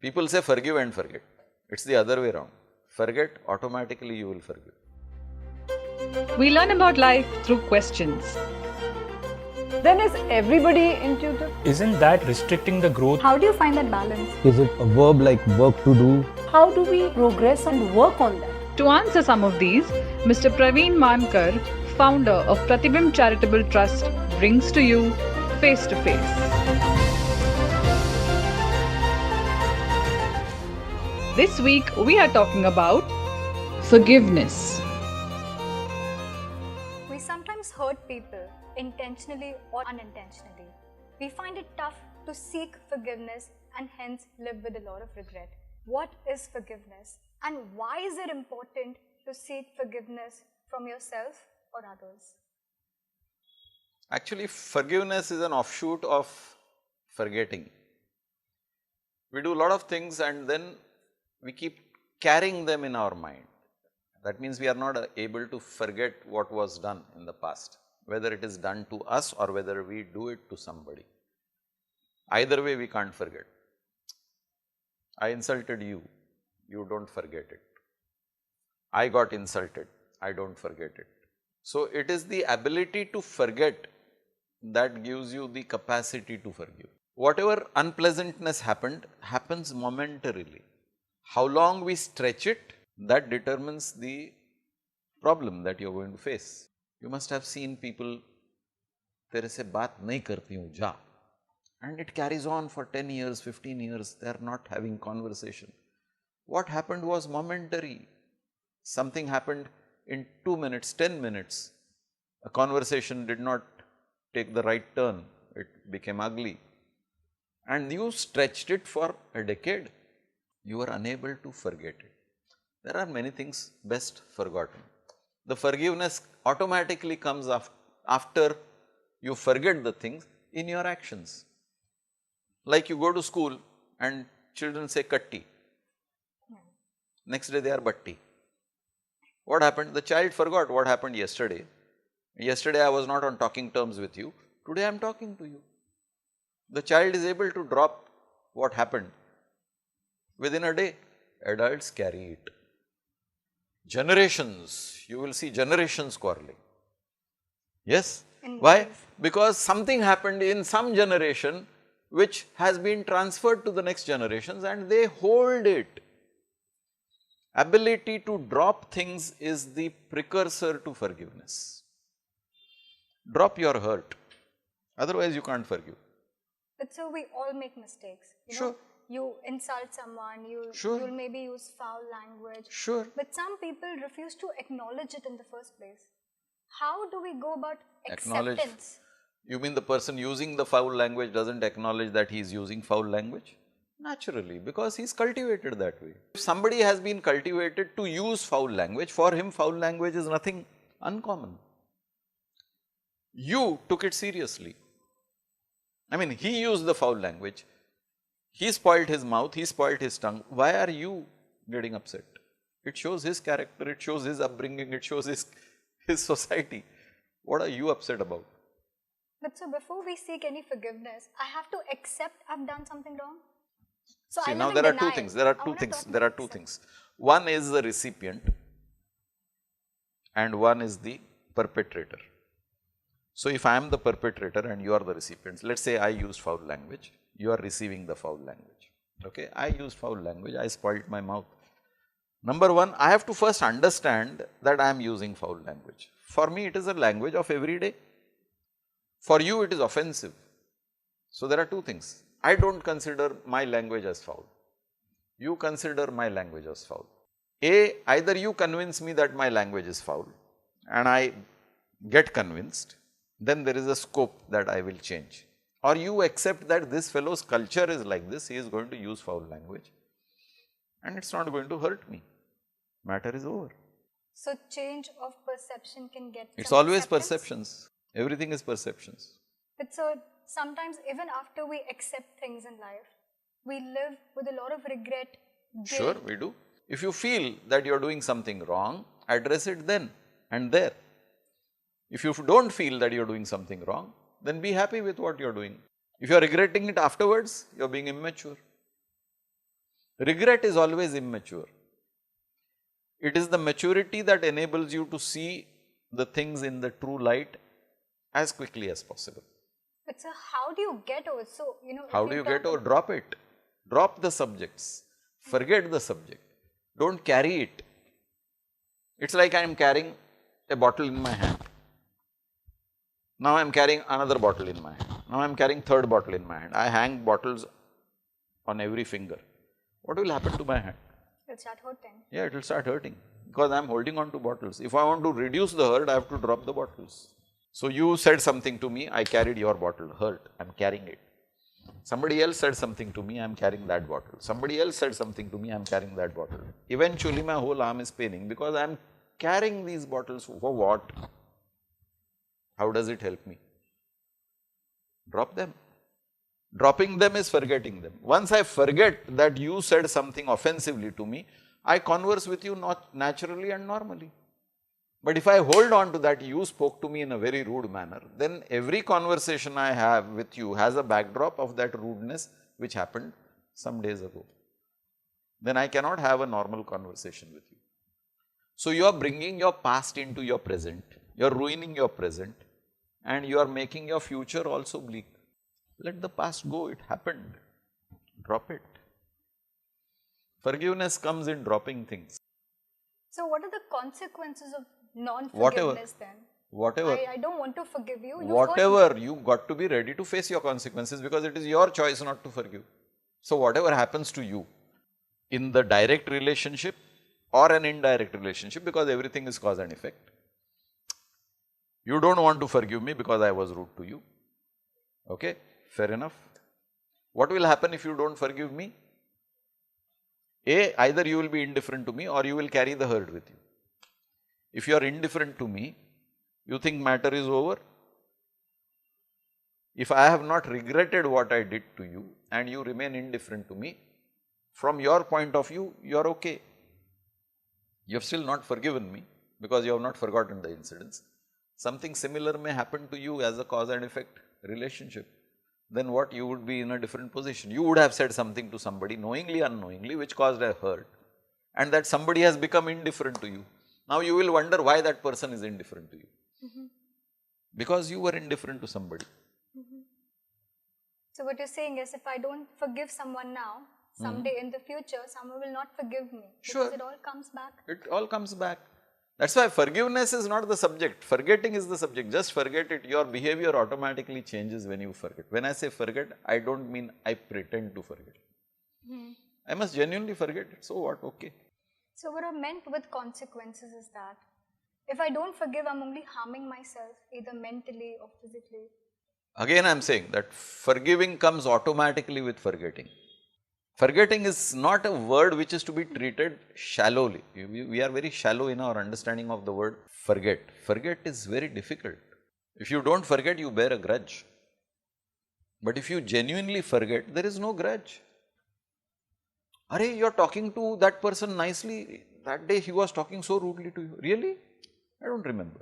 People say forgive and forget. It's the other way around. Forget, automatically you will forgive. We learn about life through questions. Then is everybody intuitive? Isn't that restricting the growth? How do you find that balance? Is it a verb like work to do? How do we progress and work on that? To answer some of these, Mr. Praveen Mankar, founder of Pratibimb Charitable Trust, brings to you Face to Face. This week we are talking about forgiveness. We sometimes hurt people, intentionally or unintentionally. We find it tough to seek forgiveness and hence live with a lot of regret. What is forgiveness? And why is it important to seek forgiveness from yourself or others? Actually, forgiveness is an offshoot of forgetting. We do a lot of things and then we keep carrying them in our mind. That means we are not able to forget what was done in the past, whether it is done to us or whether we do it to somebody. Either way, we can't forget. I insulted you, you don't forget it. I got insulted, I don't forget it. So, it is the ability to forget that gives you the capacity to forgive. Whatever unpleasantness happened, happens momentarily. How long we stretch it, that determines the problem that you are going to face. You must have seen people, तेरे से बात नहीं करती हूँ जा, and it carries on for 10 years, 15 years, they are not having conversation. What happened was momentary. Something happened in 2 minutes, 10 minutes. A conversation did not take the right turn, it became ugly. And you stretched it for a decade. You were unable to forget it. There are many things best forgotten. The forgiveness automatically comes after you forget the things in your actions. Like you go to school and children say katti. Next day they are batti. What happened? The child forgot what happened yesterday. Yesterday I was not on talking terms with you. Today I am talking to you. The child is able to drop what happened within a day. Adults carry it. Generations, you will see generations quarreling. Yes? Why? Because something happened in some generation which has been transferred to the next generations and they hold it. Ability to drop things is the precursor to forgiveness. Drop your hurt, otherwise you can't forgive. But so we all make mistakes. Sure. You insult someone, you'll maybe use foul language. Sure. But some people refuse to acknowledge it in the first place. How do we go about acceptance? You mean the person using the foul language doesn't acknowledge that he is using foul language? Naturally, because he is cultivated that way. If somebody has been cultivated to use foul language, for him foul language is nothing uncommon. You took it seriously. I mean, he used the foul language, he spoiled his mouth, he spoiled his tongue. Why are you getting upset? It shows his character, it shows his upbringing, it shows his society. What are you upset about? But so before we seek any forgiveness, I have to accept I've done something wrong? So see, now there are two things, there are two things. One is the recipient and one is the perpetrator. So, if I am the perpetrator and you are the recipient, let us say I used foul language, you are receiving the foul language, okay. I used foul language, I spoiled my mouth. Number one, I have to first understand that I am using foul language. For me, it is a language of every day. For you, it is offensive. So, there are two things. I don't consider my language as foul. You consider my language as foul. Either you convince me that my language is foul and I get convinced, then there is a scope that I will change. Or you accept that this fellow's culture is like this, he is going to use foul language and it is not going to hurt me. Matter is over. So change of perception can get It's always perceptions. Everything is perceptions. But so sometimes even after we accept things in life, we live with a lot of regret, guilt. Sure, we do. If you feel that you are doing something wrong, address it then and there. If you don't feel that you are doing something wrong, then be happy with what you are doing. If you are regretting it afterwards, you are being immature. Regret is always immature. It is the maturity that enables you to see the things in the true light as quickly as possible. But so how do you get over? So, if How we do you talk get over? Drop it. Drop the subjects. Forget the subject. Don't carry it. It's like I am carrying a bottle in my hand. Now I am carrying another bottle in my hand. Now I am carrying third bottle in my hand. I hang bottles on every finger. What will happen to my hand? It'll start hurting. Yeah, it will start hurting because I am holding on to bottles. If I want to reduce the hurt, I have to drop the bottles. So you said something to me, I carried your bottle, hurt, I am carrying it. Somebody else said something to me, I am carrying that bottle. Somebody else said something to me, I am carrying that bottle. Eventually my whole arm is paining because I am carrying these bottles for what? How does it help me? Drop them. Dropping them is forgetting them. Once I forget that you said something offensively to me, I converse with you not naturally and normally. But if I hold on to that you spoke to me in a very rude manner, then every conversation I have with you has a backdrop of that rudeness which happened some days ago. Then I cannot have a normal conversation with you. So you are bringing your past into your present, you are ruining your present, and you are making your future also bleak. Let the past go, it happened. Drop it. Forgiveness comes in dropping things. So, what are the consequences of Whatever. non-forgiveness then? Whatever. I don't want to forgive you. You've hurt me. Whatever, you got to be ready to face your consequences because it is your choice not to forgive. So, whatever happens to you in the direct relationship or an indirect relationship, because everything is cause and effect. You don't want to forgive me because I was rude to you. Okay, fair enough. What will happen if you don't forgive me? Either you will be indifferent to me or you will carry the hurt with you. If you are indifferent to me, you think matter is over. If I have not regretted what I did to you and you remain indifferent to me, from your point of view, you are okay. You have still not forgiven me because you have not forgotten the incidents. Something similar may happen to you as a cause and effect relationship. Then what? You would be in a different position. You would have said something to somebody knowingly, unknowingly, which caused a hurt, and that somebody has become indifferent to you. Now you will wonder why that person is indifferent to you. Because you were indifferent to somebody. So, what you're saying is if I don't forgive someone now, someday in the future, someone will not forgive me. Sure. Because it all comes back. It all comes back. That's why forgiveness is not the subject, forgetting is the subject. Just forget it, your behavior automatically changes when you forget. When I say forget, I don't mean I pretend to forget. I must genuinely forget it, so what, okay. So, what I meant with consequences is that if I don't forgive, I'm only harming myself, either mentally or physically. Again I am saying that forgiving comes automatically with forgetting. Forgetting is not a word which is to be treated shallowly. We are very shallow in our understanding of the word forget. Forget is very difficult. If you don't forget, you bear a grudge. But if you genuinely forget, there is no grudge. Are you are talking to that person nicely. That day he was talking so rudely to you. Really? I don't remember.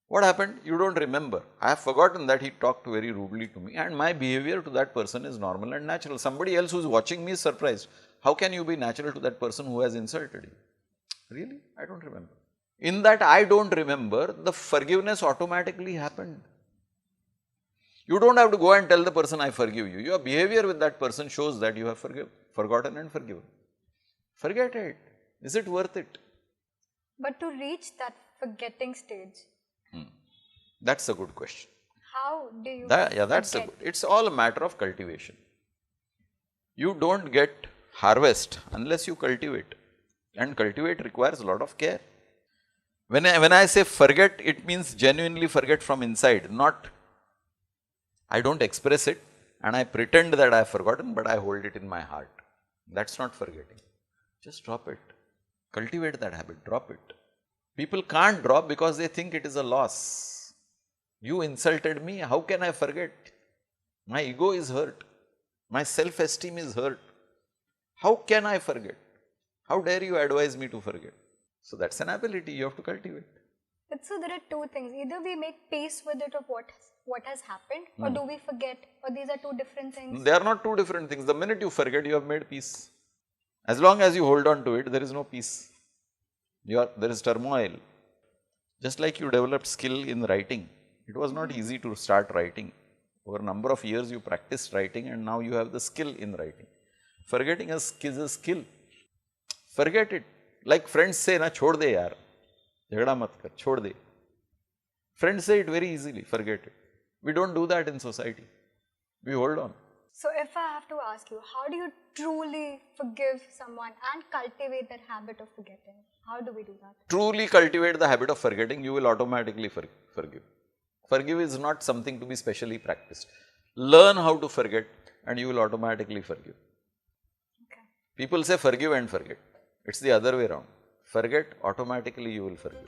What happened? You don't remember. I have forgotten that he talked very rudely to me and my behavior to that person is normal and natural. Somebody else who is watching me is surprised. How can you be natural to that person who has insulted you? Really? I don't remember. In that I don't remember, the forgiveness automatically happened. You don't have to go and tell the person I forgive you. Your behavior with that person shows that you have forgotten and forgiven. Forget it. Is it worth it? But to reach that forgetting stage, that's a good question. how do you Forget? It's all a matter of cultivation. You don't get harvest unless you cultivate, and cultivate requires a lot of care. When I say forget, it means genuinely forget from inside, not I don't express it and I pretend that I have forgotten, but I hold it in my heart. That's not forgetting. Just drop it. Cultivate that habit, drop it. People can't drop because they think it is a loss. You insulted me, how can I forget? My ego is hurt. My self-esteem is hurt. How can I forget? How dare you advise me to forget? So that's an ability you have to cultivate. But so there are two things. Either we make peace with it of what has happened, or do we forget? Or these are two different things. They are not two different things. The minute you forget, you have made peace. As long as you hold on to it, there is no peace. There is turmoil. Just like you developed skill in writing. It was not easy to start writing. Over a number of years you practiced writing and now you have the skill in writing. Forgetting is a skill. Forget it. Like friends say, na chhod de yaar. Jhagda mat kar, chhod de. Friends say it very easily, forget it. We don't do that in society. We hold on. So if I have to ask you, how do you truly forgive someone and cultivate that habit of forgetting? How do we do that? Truly cultivate the habit of forgetting, you will automatically forgive. Forgive is not something to be specially practiced. Learn how to forget and you will automatically forgive. Okay. People say forgive and forget. It's the other way around. Forget, automatically you will forgive.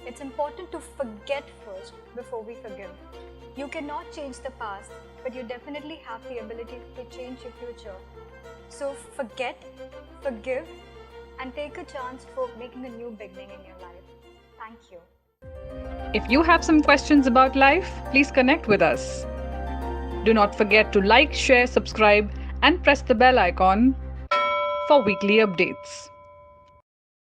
It's important to forget first before we forgive. You cannot change the past, but you definitely have the ability to change your future. So forget, forgive, and take a chance for making a new beginning in your life. Thank you. If you have some questions about life, please connect with us. Do not forget to like, share, subscribe, and press the bell icon for weekly updates.